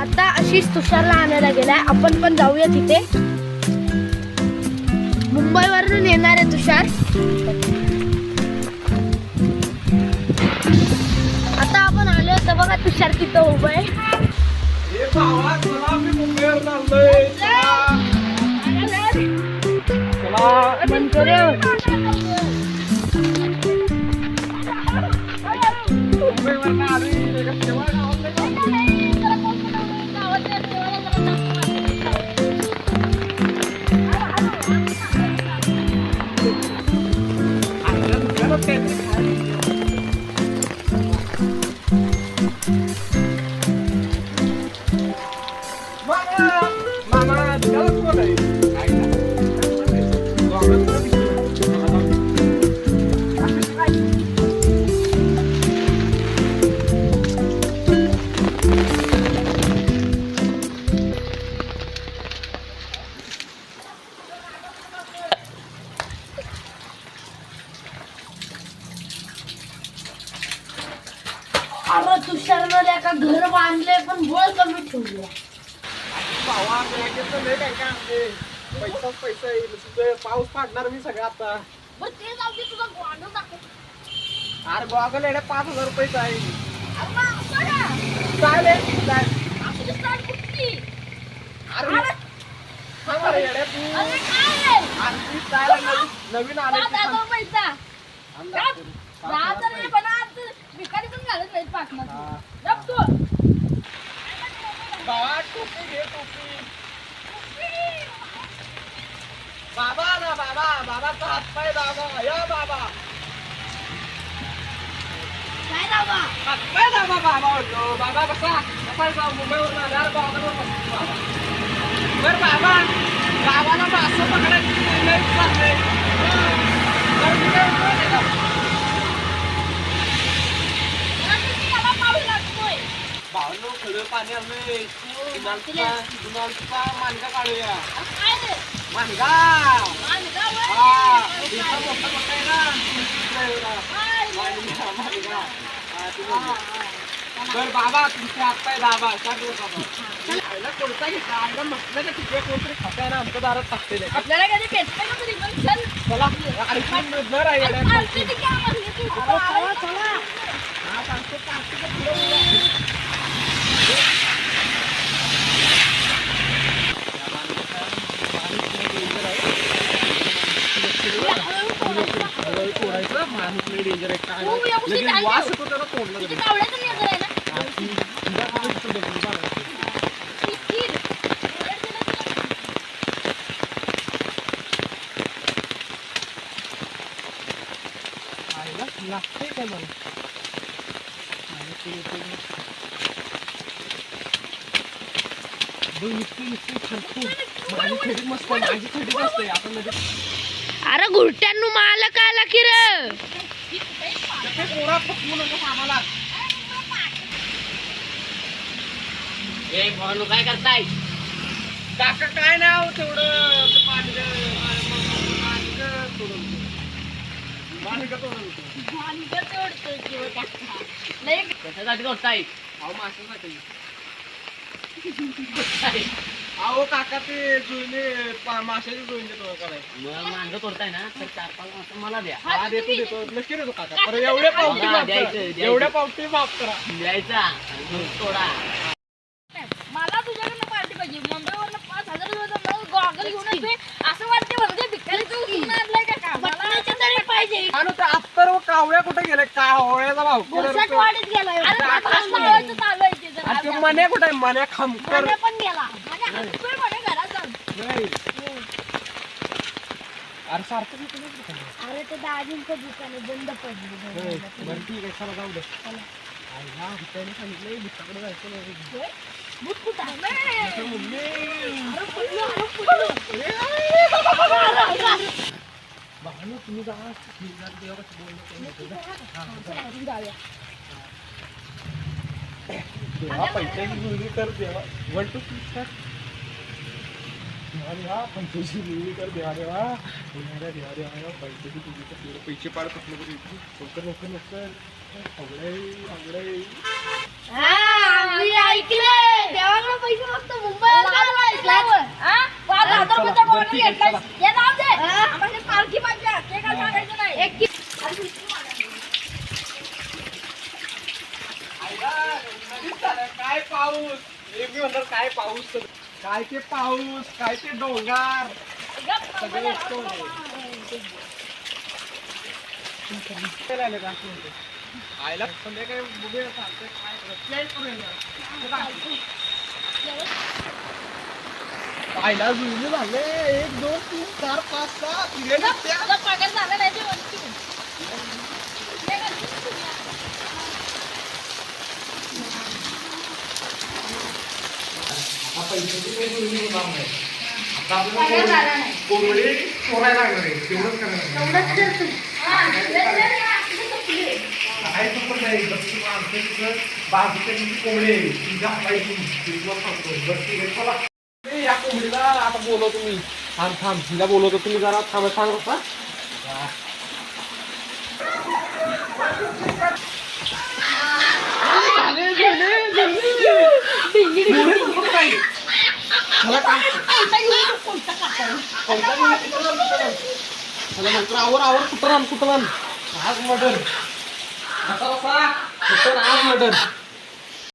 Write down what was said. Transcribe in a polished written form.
आता अशीच तुषारला आणायला गेलाय. आपण पण जाऊया तिथे. मुंबईवरून येणार आहे तुषार. आता आपण आलो तर बघा तुषार तिथं उभं आहे. अरे तुषारमध्ये एका घर बांधले पण बोल कमी ठेवले. पैसा येईल पाऊस पाडणार मी सगळं आता. ते जाऊ दे तुझा गॉगल दाखव. अरे गॉगल येण्या 5,000 रुपये आहे. नवीन आले भिकारी पण घालत नाही बाबा ना बाबा बाबाचा हात पाय दाबा. या बाबा काय दाबा हात पाय दाबा. बाबा होतो बाबा कसा कसा मुंबईवरून आल्यावर बाबावर बसतो बाबा. बर बाबा बाबाला असं पकडायची भावनो खरं पाणी आलंय. मानगा काढूया. मानगा मोठा मोठा आहे ना. मानगा बर बाबा तुमचे हात पाय दाबा. बाबा कोणता घेतला म्हटलं का तिथे कोणतरी खाताय ना आमच्या दारात टाकते. आपल्याला कधी भेटतंय का तरी पण चल. चला घर आहे. डेंजर आहे काय वास येतो त्याला तोडलं. लागते काय मला माझी थेडी मस्त आहे. माझी थेडी मस्त आहे. आपण लगेच अरे घुरट्यांनु माल काय आला की रे. पोरा पकवू नका आम्हाला. काय करताय काका काय नाव तेवढं पाणी कशासाठी करताय माशासाठी. अहो काका ते जुळणी माशाची जुळणी देतो करायचं. मांग तोडताय ना तर 4-5 माणसं मला द्या. हा देतो नक्की देतो काका. तर एवढ्या पावटी माफ करा. एवढ्या पावटी माफ करा. द्यायचा तोडा. मला तुझ्याकडनं पार्टी पाहिजे. मुंबईवरून 5,000 गॉगल घेऊन येतोय असं वाटते. म्हणजे भिकारी तू घेऊन आणलाय का मला तरी पाहिजे. आणि ते अत्तर कावळ्या कुठे गेले. कावळ्याचा भाव वाढत गेलाय. मने कुठे मने खमकर पण गेला. घरात जाऊन अरे सारखं. अरे ते दाजींचं दुकान बंद पडले. बरं ठीक आहे चला जाऊ दे. सांगितलं बुटाकडे जायचं. बुट कुठं भाऊ तुम्ही जा. देवा पैशाची जुळणी कर. देवा 1 2 3 स्टार्ट. देवा देवा पैशाची जुळणी कर. देवा देवा देवा देवा देवा पैशाची जुळणी कर. पैसे पाडत असलं तरी लवकर लवकर लवकर. अवघड आहे. ऐकलंय देवाकडे order घेतलाय. हे जाऊ दे. आम्हाला पालखी पाहिजे. ते काय सांगायचं नाही. एक काय पाऊस मी म्हणणार काय पाऊस काय ते पाऊस काय ते डोंगर सगळं आयला संध्याकाळी बघूया चालतंय काय प्लॅन करूया आयला जुळले झाले 1 2 3 4 5 6 तिकडे तुझा पगार झाला नाही ते वरती. पगार झाला नाही. कोंबडी चोरायला लागणार आहे तेवढंच करायचं एवढंच तर तू. हा, काय चुकत नाही बस्ती माणसं तिथं बाजूच्या कोंबडी आहे तुझ्या पाहिजे तिथलं सांगतो बस्ती चला या कोंबडीला आता बोलवतो मी थांब थांब तिला बोलवतो तुम्ही जरा थांब सांग का आवर कुठं आज मर्डर आज मर्डर